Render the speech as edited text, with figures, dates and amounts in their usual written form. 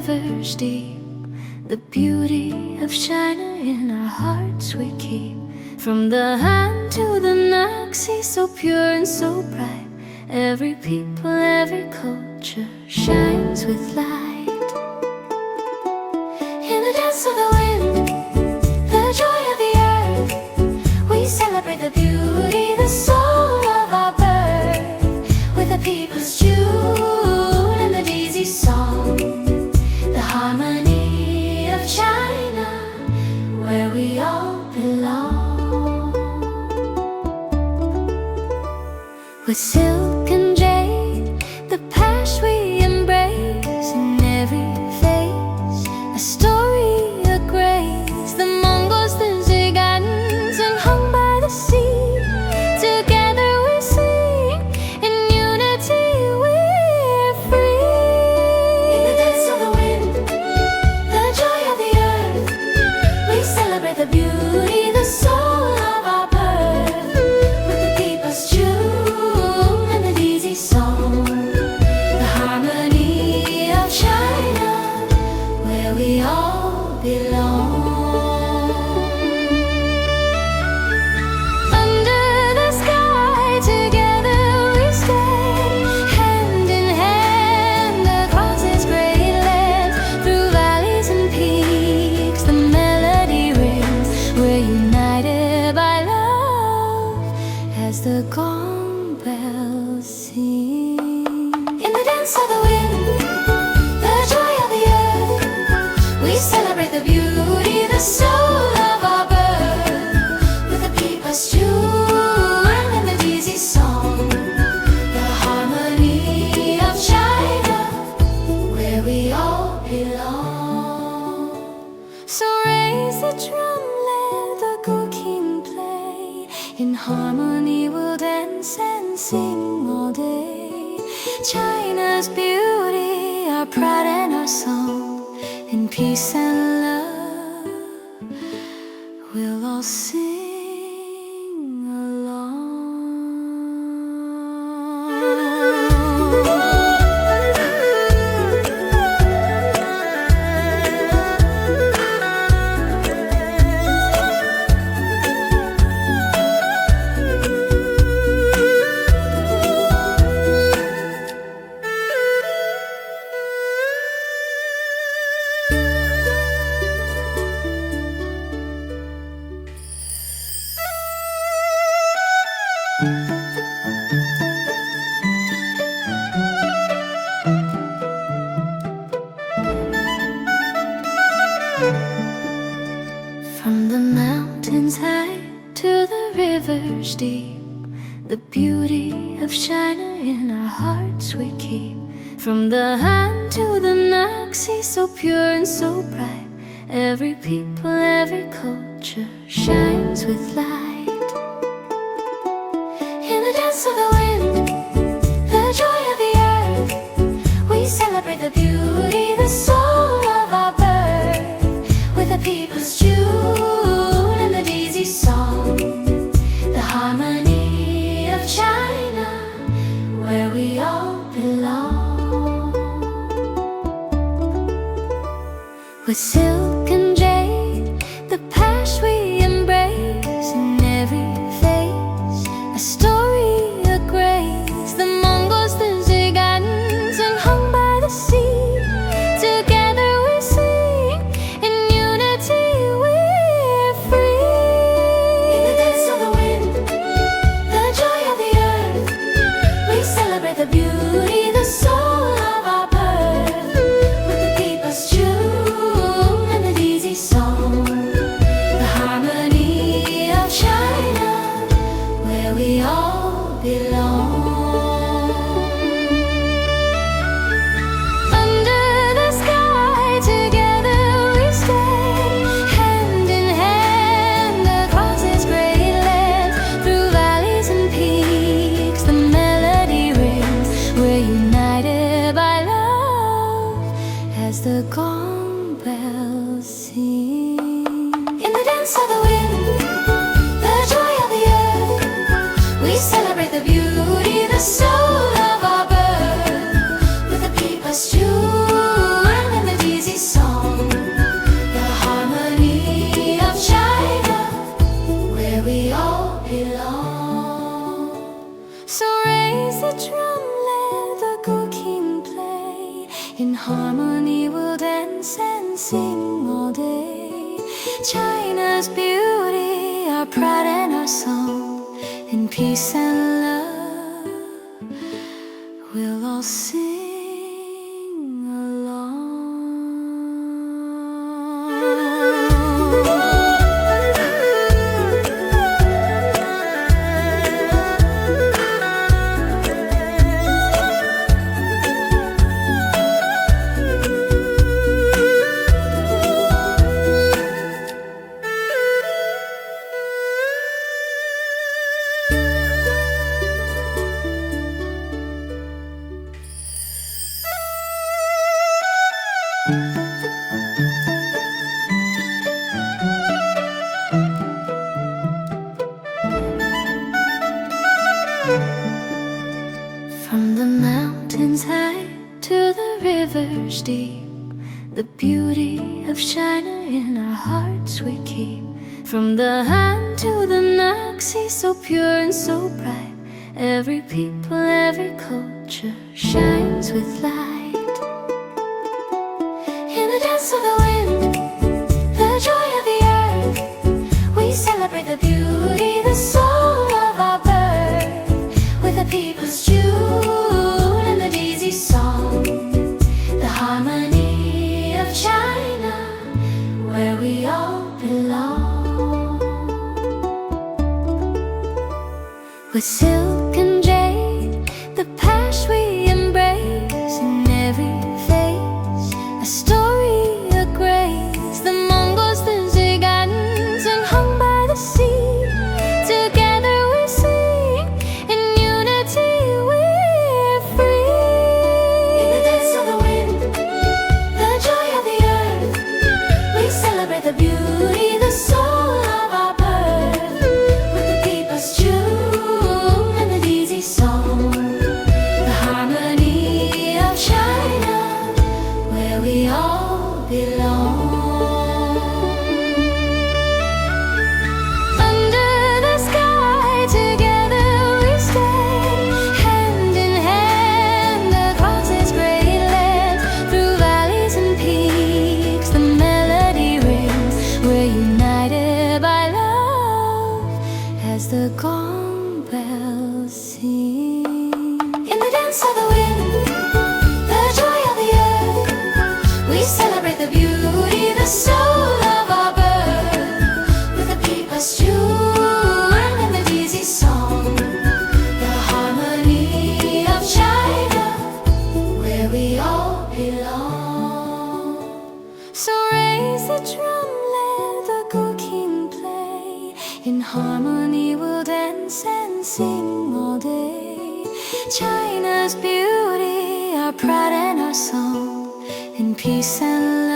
rivers deep, the beauty of China in our hearts we keep. From the Han to the Naxi, so pure and so bright, every people, every culture shines with light. In the dance of the wind, the joy of the earth, we celebrate the beauty, the soul of our birth, with the people's tune and the daisy song, the harmony of China, where we all belong. With silk and jade, the past we embrace, in every face a story of grace. The Mongols, the Zigans, and hung by the sea, together we sing, in unity we're free. In the dance of the wind, the joy of the earth, we celebrate the beauty, the soul of our birth, with the people's tune and the daisy song, the harmony of China, where we all belong. Under the sky together we stay, hand in hand across this great land, through valleys and peaks the melody rings. We're united by love as the gong bells sing. In the dance of the wind, the joy of the earth, we celebrate the beauty, the soul of our birth, with the people's tune and the daisy song, the harmony of China, where we all belong. So raise the drum, let the go-king play, in harmony we'll dance and sing all day. China's beauty, our pride and our song, in peace and love, we'll all sing along. From the mountains high to the rivers deep, the beauty of China in our hearts we keep. From the Han to the Naxi, so pure and so bright, every people, every culture shines with light. In the dance of the wind, the joy of the earth, we celebrate the beauty, the soul of our birth, with the people's tune and the daisy song, the harmony of China, where we all belong. With silk and jade, the past we embrace, in every face a story of grace. The Mongols, the Zigans, and hung by the sea, together we sing, in unity we're free. In the dance of the wind, the joy of the earth, we celebrate the beauty, the soul of our birth, with the people's tune and the daisy song, the harmony of China, where we all belong. Under the sky together we stay, hand in hand across this great land, through valleys and peaks the melody rings. We're united by love as the gong bells sing. In the dance of the wind, the joy of the earth, we celebrate the beauty, the soul of our birth, with the people's tune and the daisy In harmony we'll dance and sing all day. China's beauty, our pride and our song. In peace and love, we'll all sing along. From the mountains high to the rivers deep, the beauty of China in our hearts we keep. From the Han to the Naxi, so pure and so bright, every people, every culture shines with light. In the dance of the wind, the joy of the earth, we celebrate the beauty, the soul of our birth. With the people's tune and the daisy song, the harmony of China, where we all belong. With silk and jade, the past we embrace. In every face, a story, a grace. The Mongols, the Zigans, and hung by the sea. Together we sing, in unity we're free. In the dance of the wind, the joy of the earth, we celebrate the beauty, the soul of our birth. With the people's tune and the daisy song, the harmony of China, where we all belong. Under the sky, together we stay, hand in hand across this great land. Through valleys and peaks, the melody rings. We're united by love as the gong bells sing. In the dance of the wind, the joy of the earth, we celebrate the beauty, the soul of our birth. With the people's tune and the daisy song, the harmony of China, where we all belong. So raise the drum, let the good king play. In harmony we'll dance and sing all day. China's beauty, our pride and our song. In peace and